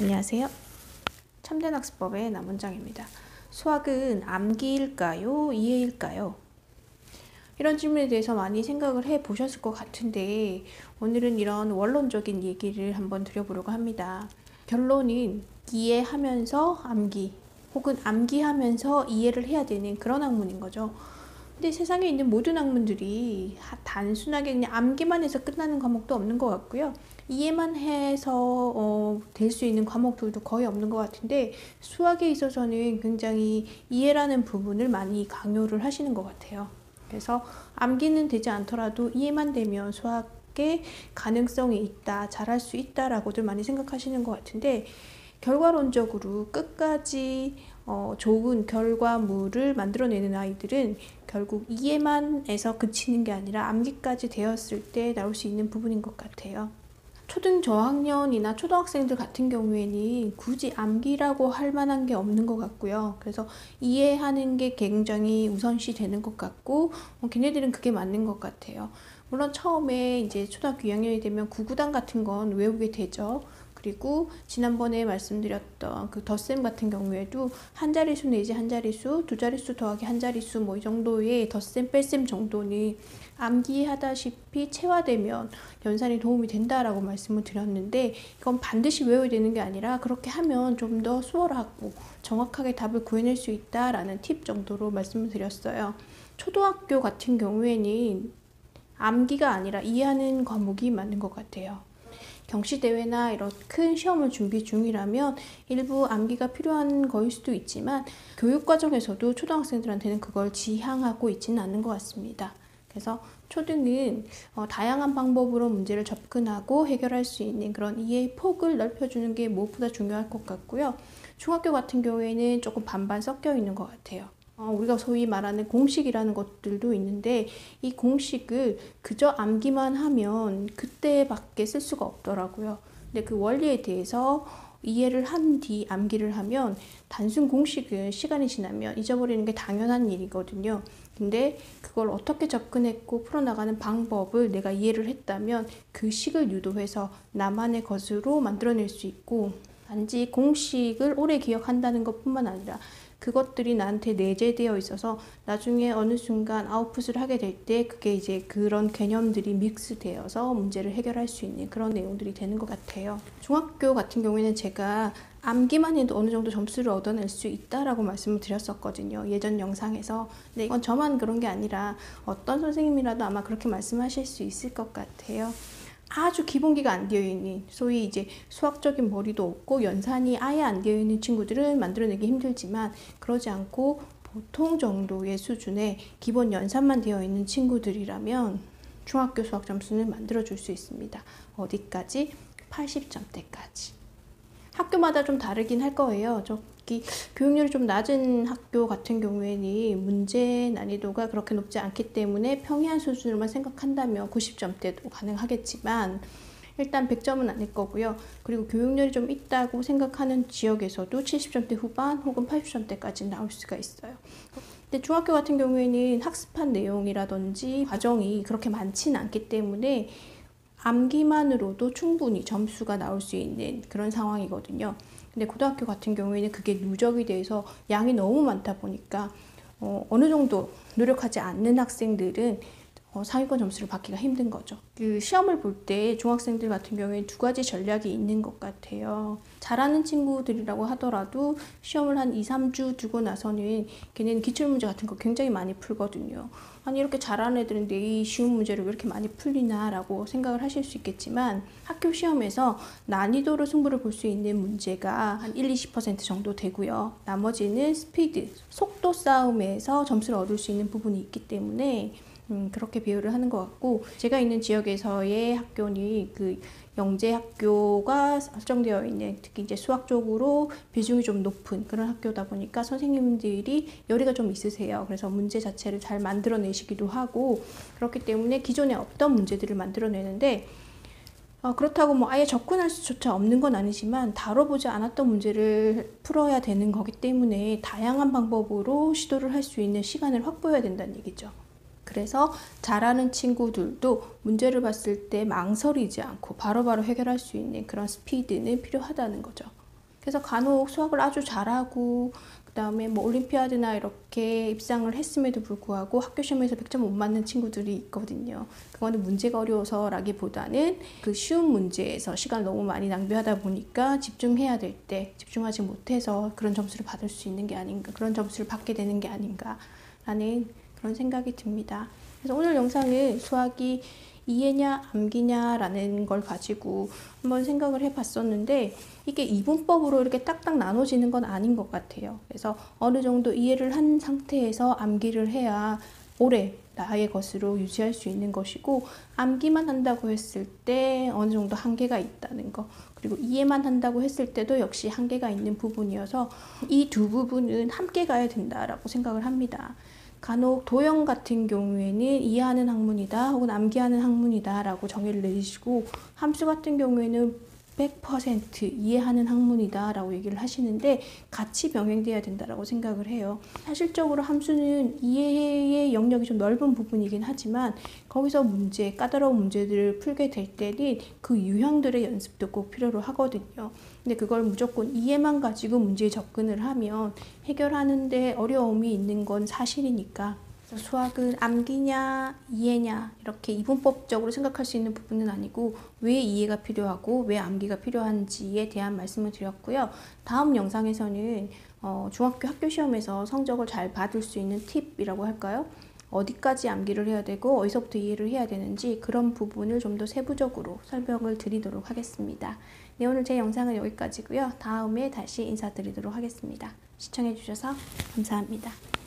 안녕하세요. 참된 학습법의 남원장입니다. 수학은 암기일까요? 이해일까요? 이런 질문에 대해서 많이 생각을 해 보셨을 것 같은데 오늘은 이런 원론적인 얘기를 한번 드려보려고 합니다. 결론은 이해하면서 암기 혹은 암기하면서 이해를 해야 되는 그런 학문인 거죠. 근데 세상에 있는 모든 학문들이 단순하게 그냥 암기만 해서 끝나는 과목도 없는 것 같고요. 이해만 해서 될 수 있는 과목들도 거의 없는 것 같은데 수학에 있어서는 굉장히 이해라는 부분을 많이 강요를 하시는 것 같아요. 그래서 암기는 되지 않더라도 이해만 되면 수학에 가능성이 있다, 잘할 수 있다라고들 많이 생각하시는 것 같은데 결과론적으로 끝까지 좋은 결과물을 만들어내는 아이들은 결국 이해만 해서 그치는 게 아니라 암기까지 되었을 때 나올 수 있는 부분인 것 같아요. 초등 저학년이나 초등학생들 같은 경우에는 굳이 암기라고 할 만한 게 없는 것 같고요. 그래서 이해하는 게 굉장히 우선시 되는 것 같고 걔네들은 그게 맞는 것 같아요. 물론 처음에 이제 초등학교 2학년이 되면 구구단 같은 건 외우게 되죠. 그리고 지난번에 말씀드렸던 그 덧셈 같은 경우에도 한 자릿수 내지 한 자릿수, 두 자릿수 더하기 한 자릿수 뭐 이 정도의 덧셈 뺄셈 정도는 암기하다시피 체화되면 연산이 도움이 된다라고 말씀을 드렸는데 이건 반드시 외워야 되는 게 아니라 그렇게 하면 좀 더 수월하고 정확하게 답을 구해낼 수 있다라는 팁 정도로 말씀을 드렸어요. 초등학교 같은 경우에는 암기가 아니라 이해하는 과목이 맞는 것 같아요. 경시대회나 이런 큰 시험을 준비 중이라면 일부 암기가 필요한 거일 수도 있지만 교육과정에서도 초등학생들한테는 그걸 지향하고 있지는 않는 것 같습니다. 그래서 초등은 다양한 방법으로 문제를 접근하고 해결할 수 있는 그런 이해의 폭을 넓혀주는 게 무엇보다 중요할 것 같고요. 중학교 같은 경우에는 조금 반반 섞여 있는 것 같아요. 우리가 소위 말하는 공식이라는 것들도 있는데 이 공식을 그저 암기만 하면 그때밖에 쓸 수가 없더라고요. 근데 그 원리에 대해서 이해를 한 뒤 암기를 하면 단순 공식은 시간이 지나면 잊어버리는 게 당연한 일이거든요. 근데 그걸 어떻게 접근했고 풀어나가는 방법을 내가 이해를 했다면 그 식을 유도해서 나만의 것으로 만들어낼 수 있고 단지 공식을 오래 기억한다는 것뿐만 아니라 그것들이 나한테 내재되어 있어서 나중에 어느 순간 아웃풋을 하게 될 때 그게 이제 그런 개념들이 믹스되어서 문제를 해결할 수 있는 그런 내용들이 되는 것 같아요. 중학교 같은 경우에는 제가 암기만 해도 어느 정도 점수를 얻어낼 수 있다라고 말씀을 드렸었거든요. 예전 영상에서. 근데 이건 저만 그런 게 아니라 어떤 선생님이라도 아마 그렇게 말씀하실 수 있을 것 같아요. 아주 기본기가 안 되어 있는 소위 이제 수학적인 머리도 없고 연산이 아예 안 되어 있는 친구들은 만들어내기 힘들지만 그러지 않고 보통 정도의 수준의 기본 연산만 되어 있는 친구들이라면 중학교 수학 점수는 만들어 줄 수 있습니다. 어디까지? 80점대까지. 학교마다 좀 다르긴 할 거예요. 저기 교육열이 좀 낮은 학교 같은 경우에는 문제 난이도가 그렇게 높지 않기 때문에 평이한 수준으로만 생각한다면 90점대도 가능하겠지만 일단 100점은 아닐 거고요. 그리고 교육열이 좀 있다고 생각하는 지역에서도 70점대 후반 혹은 80점대까지 나올 수가 있어요. 근데 중학교 같은 경우에는 학습한 내용이라든지 과정이 그렇게 많지는 않기 때문에 암기만으로도 충분히 점수가 나올 수 있는 그런 상황이거든요. 근데 고등학교 같은 경우에는 그게 누적이 돼서 양이 너무 많다 보니까 어느 정도 노력하지 않는 학생들은 상위권 점수를 받기가 힘든 거죠. 그 시험을 볼 때 중학생들 같은 경우에 두 가지 전략이 있는 것 같아요. 잘하는 친구들이라고 하더라도 시험을 한 2, 3주 두고 나서는 걔네는 기출문제 같은 거 굉장히 많이 풀거든요. 아니 이렇게 잘하는 애들인데 이 쉬운 문제를 왜 이렇게 많이 풀리나 라고 생각을 하실 수 있겠지만 학교 시험에서 난이도로 승부를 볼 수 있는 문제가 한 1, 20% 정도 되고요. 나머지는 스피드, 속도 싸움에서 점수를 얻을 수 있는 부분이 있기 때문에 그렇게 비유를 하는 것 같고 제가 있는 지역에서의 학교는 그 영재 학교가 설정되어 있는 특히 이제 수학 쪽으로 비중이 좀 높은 그런 학교다 보니까 선생님들이 열의가 좀 있으세요. 그래서 문제 자체를 잘 만들어내시기도 하고 그렇기 때문에 기존에 없던 문제들을 만들어내는데 그렇다고 뭐 아예 접근할 수조차 없는 건 아니지만 다뤄보지 않았던 문제를 풀어야 되는 거기 때문에 다양한 방법으로 시도를 할 수 있는 시간을 확보해야 된다는 얘기죠. 그래서 잘하는 친구들도 문제를 봤을 때 망설이지 않고 바로바로 해결할 수 있는 그런 스피드는 필요하다는 거죠. 그래서 간혹 수학을 아주 잘하고 그다음에 뭐 올림피아드나 이렇게 입상을 했음에도 불구하고 학교 시험에서 100점 못 맞는 친구들이 있거든요. 그거는 문제가 어려워서라기보다는 그 쉬운 문제에서 시간을 너무 많이 낭비하다 보니까 집중해야 될 때 집중하지 못해서 그런 점수를 받을 수 있는 게 아닌가, 그런 점수를 받게 되는 게 아닌가라는 그런 생각이 듭니다. 그래서 오늘 영상은 수학이 이해냐 암기냐라는 걸 가지고 한번 생각을 해봤었는데 이게 이분법으로 이렇게 딱딱 나눠지는 건 아닌 것 같아요. 그래서 어느 정도 이해를 한 상태에서 암기를 해야 오래 나의 것으로 유지할 수 있는 것이고, 암기만 한다고 했을 때 어느 정도 한계가 있다는 거, 그리고 이해만 한다고 했을 때도 역시 한계가 있는 부분이어서 이 두 부분은 함께 가야 된다라고 생각을 합니다. 간혹 도형 같은 경우에는 이해하는 학문이다 혹은 암기하는 학문이다 라고 정의를 내리시고, 함수 같은 경우에는 100% 이해하는 학문이다 라고 얘기를 하시는데 같이 병행돼야 된다라고 생각을 해요. 사실적으로 함수는 이해의 영역이 좀 넓은 부분이긴 하지만 거기서 까다로운 문제들을 풀게 될 때는 그 유형들의 연습도 꼭 필요로 하거든요. 근데 그걸 무조건 이해만 가지고 문제에 접근을 하면 해결하는데 어려움이 있는 건 사실이니까, 수학은 암기냐 이해냐 이렇게 이분법적으로 생각할 수 있는 부분은 아니고 왜 이해가 필요하고 왜 암기가 필요한지에 대한 말씀을 드렸고요. 다음 영상에서는 중학교 학교 시험에서 성적을 잘 받을 수 있는 팁이라고 할까요? 어디까지 암기를 해야 되고 어디서부터 이해를 해야 되는지 그런 부분을 좀 더 세부적으로 설명을 드리도록 하겠습니다. 네, 오늘 제 영상은 여기까지고요. 다음에 다시 인사드리도록 하겠습니다. 시청해 주셔서 감사합니다.